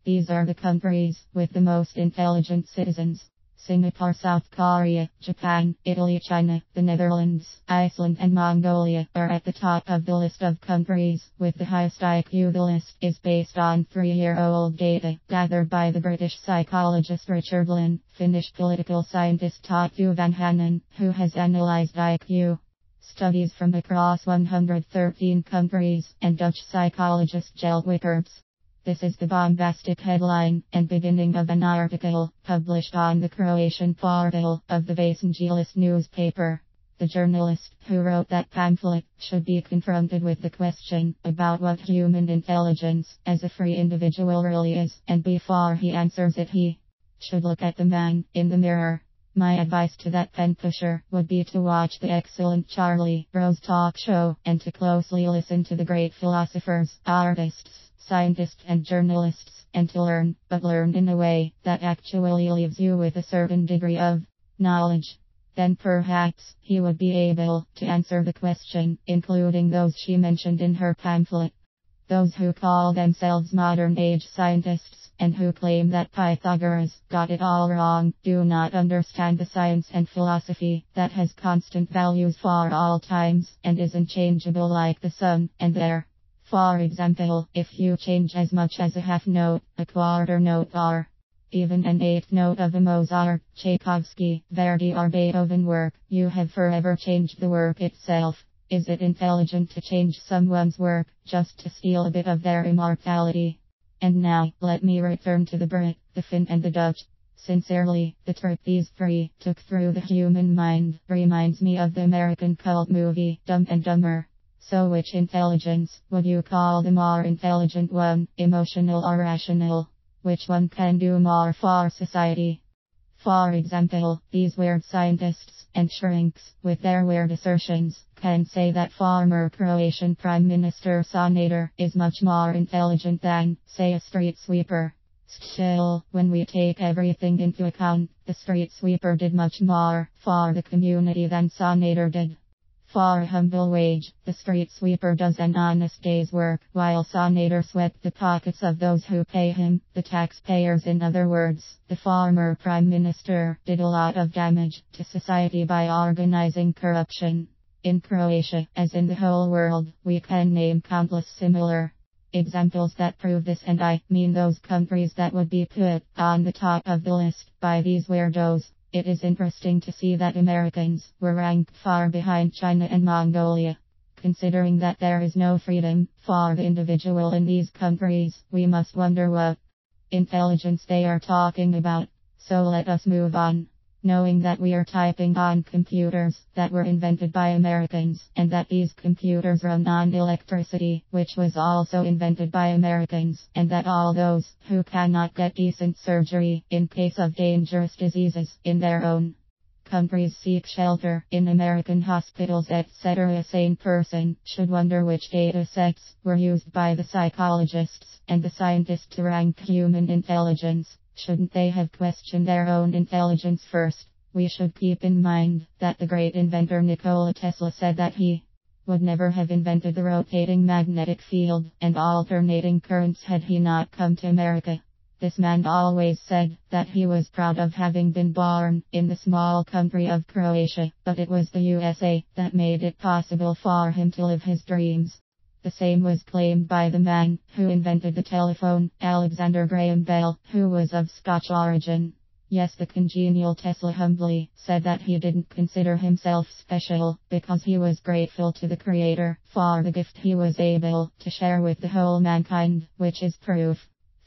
These are the countries with the most intelligent citizens. Singapore, South Korea, Japan, Italy, China, the Netherlands, Iceland and Mongolia are at the top of the list of countries with the highest IQ. The list is based on 3-year-old data gathered by the British psychologist Richard Lynn, Finnish political scientist Tatu Vanhanen, who has analyzed IQ studies from across 113 countries, and Dutch psychologist Jelle Wickerts. This is the bombastic headline and beginning of an article published on the Croatian portal of the Vasangelis newspaper. The journalist who wrote that pamphlet should be confronted with the question about what human intelligence as a free individual really is, and before he answers it he should look at the man in the mirror. My advice to that pen pusher would be to watch the excellent Charlie Rose talk show and to closely listen to the great philosophers, artists, scientists and journalists, and to learn, but learn in a way that actually leaves you with a certain degree of knowledge. Then perhaps he would be able to answer the question, including those she mentioned in her pamphlet. Those who call themselves modern age scientists, and who claim that Pythagoras got it all wrong, do not understand the science and philosophy that has constant values for all times, and is unchangeable like the sun and the air. For example, if you change as much as a half note, a quarter note, or even an eighth note of a Mozart, Tchaikovsky, Verdi or Beethoven work, you have forever changed the work itself. Is it intelligent to change someone's work just to steal a bit of their immortality? And now, let me return to the Brit, the Finn and the Dutch. Sincerely, the trip these three took through the human mind reminds me of the American cult movie Dumb and Dumber. So which intelligence would you call the more intelligent one, emotional or rational? Which one can do more for society? For example, these weird scientists and shrinks, with their weird assertions, can say that former Croatian Prime Minister Sanader is much more intelligent than, say, a street sweeper. Still, when we take everything into account, the street sweeper did much more for the community than Sanader did. For a humble wage, the street sweeper does an honest day's work, while Sanader swept the pockets of those who pay him, the taxpayers. In other words, the former prime minister did a lot of damage to society by organizing corruption. In Croatia, as in the whole world, we can name countless similar examples that prove this, and I mean those countries that would be put on the top of the list by these weirdos. It is interesting to see that Americans were ranked far behind China and Mongolia. Considering that there is no freedom for the individual in these countries, we must wonder what intelligence they are talking about. So let us move on. Knowing that we are typing on computers that were invented by Americans, and that these computers run on electricity, which was also invented by Americans, and that all those who cannot get decent surgery in case of dangerous diseases in their own countries seek shelter in American hospitals, etc. A sane person should wonder which data sets were used by the psychologists and the scientists to rank human intelligence. Shouldn't they have questioned their own intelligence first? We should keep in mind that the great inventor Nikola Tesla said that he would never have invented the rotating magnetic field and alternating currents had he not come to America. This man always said that he was proud of having been born in the small country of Croatia, but it was the USA that made it possible for him to live his dreams. The same was claimed by the man who invented the telephone, Alexander Graham Bell, who was of Scotch origin. Yes, the congenial Tesla humbly said that he didn't consider himself special, because he was grateful to the Creator for the gift he was able to share with the whole mankind, which is proof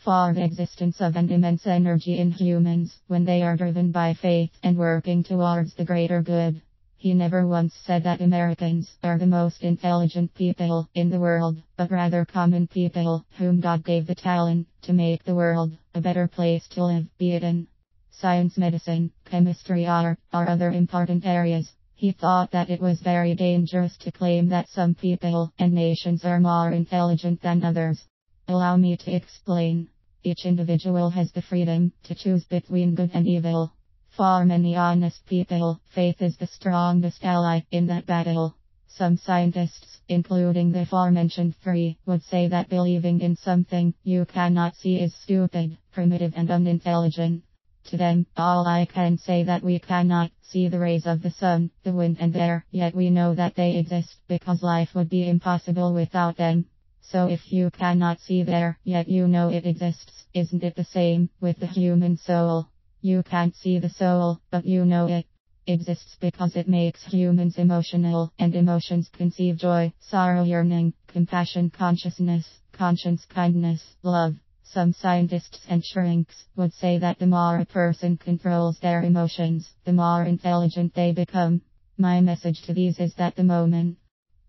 for the existence of an immense energy in humans when they are driven by faith and working towards the greater good. He never once said that Americans are the most intelligent people in the world, but rather common people whom God gave the talent to make the world a better place to live, be it in science, medicine, chemistry, art, or other important areas. He thought that it was very dangerous to claim that some people and nations are more intelligent than others. Allow me to explain. Each individual has the freedom to choose between good and evil. For many honest people, faith is the strongest ally in that battle. Some scientists, including the aforementioned three, would say that believing in something you cannot see is stupid, primitive and unintelligent. To them, all I can say that we cannot see the rays of the sun, the wind and the air, yet we know that they exist because life would be impossible without them. So if you cannot see the air, yet you know it exists, isn't it the same with the human soul? You can't see the soul, but you know it exists because it makes humans emotional, and emotions conceive joy, sorrow, yearning, compassion, consciousness, conscience, kindness, love. Some scientists and shrinks would say that the more a person controls their emotions, the more intelligent they become. My message to these is that the moment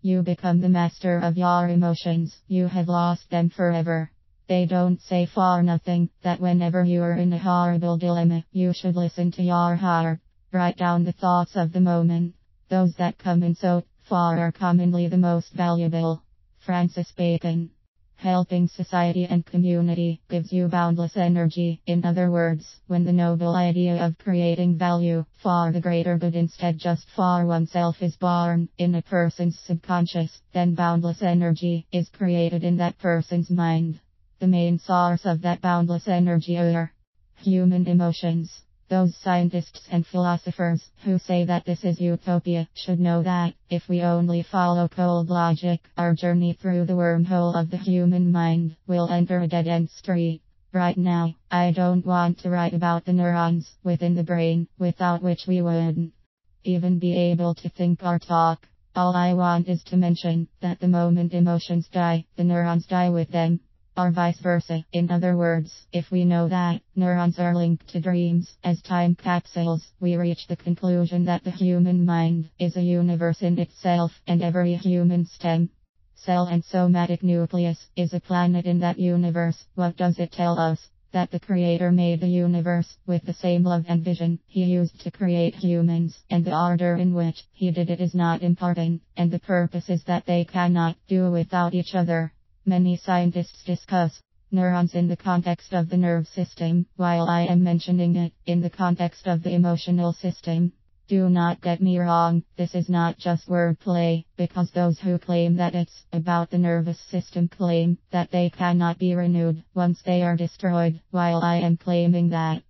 you become the master of your emotions, you have lost them forever. They don't say for nothing that whenever you are in a horrible dilemma, you should listen to your heart. Write down the thoughts of the moment. Those that come in so far are commonly the most valuable. Francis Bacon. Helping society and community gives you boundless energy. In other words, when the noble idea of creating value for the greater good instead just for oneself is born in a person's subconscious, then boundless energy is created in that person's mind. The main source of that boundless energy are human emotions. Those scientists and philosophers who say that this is utopia should know that, if we only follow cold logic, our journey through the wormhole of the human mind will enter a dead-end street. Right now, I don't want to write about the neurons within the brain, without which we wouldn't even be able to think or talk. All I want is to mention that the moment emotions die, the neurons die with them. Or vice versa. In other words, if we know that neurons are linked to dreams as time capsules, we reach the conclusion that the human mind is a universe in itself, and every human stem cell and somatic nucleus is a planet in that universe. What does it tell us? That the Creator made the universe with the same love and vision He used to create humans, and the order in which He did it is not important, and the purpose is that they cannot do without each other. Many scientists discuss neurons in the context of the nerve system, while I am mentioning it in the context of the emotional system. Do not get me wrong, this is not just wordplay, because those who claim that it's about the nervous system claim that they cannot be renewed once they are destroyed, while I am claiming that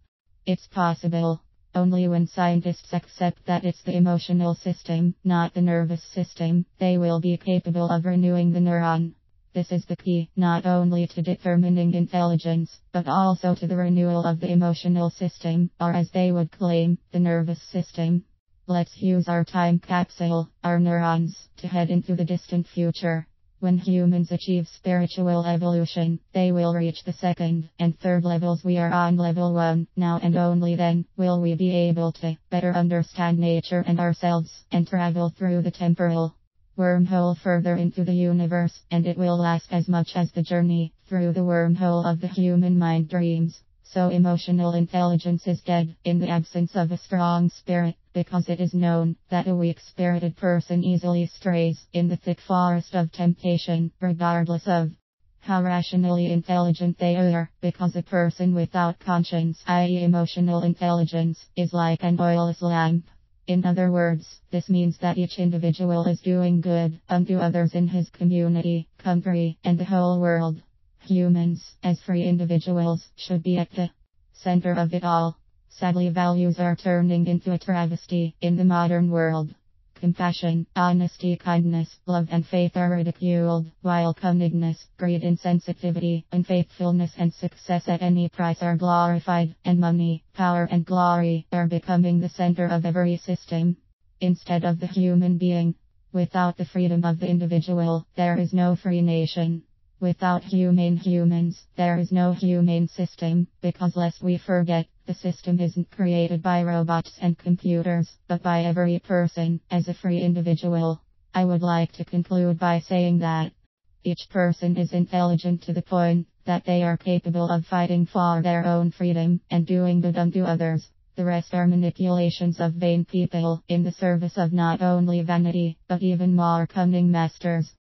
it's possible. Only when scientists accept that it's the emotional system, not the nervous system, they will be capable of renewing the neuron. This is the key, not only to determining intelligence, but also to the renewal of the emotional system, or as they would claim, the nervous system. Let's use our time capsule, our neurons, to head into the distant future. When humans achieve spiritual evolution, they will reach the second and third levels. We are on level 1 now, and only then will we be able to better understand nature and ourselves, and travel through the temporal wormhole further into the universe, and it will last as much as the journey through the wormhole of the human mind dreams. So emotional intelligence is dead in the absence of a strong spirit, because it is known that a weak-spirited person easily strays in the thick forest of temptation, regardless of how rationally intelligent they are, because a person without conscience, i.e. emotional intelligence, is like an oilless lamp. In other words, this means that each individual is doing good unto others in his community, country, and the whole world. Humans, as free individuals, should be at the center of it all. Sadly, values are turning into a travesty in the modern world. Compassion, honesty, kindness, love and faith are ridiculed, while cunningness, greed, insensitivity, unfaithfulness and success at any price are glorified, and money, power and glory are becoming the center of every system, instead of the human being. Without the freedom of the individual, there is no free nation. Without humane humans, there is no humane system, because lest we forget, the system isn't created by robots and computers, but by every person, as a free individual. I would like to conclude by saying that each person is intelligent to the point that they are capable of fighting for their own freedom and doing good unto others. The rest are manipulations of vain people, in the service of not only vanity, but even more cunning masters.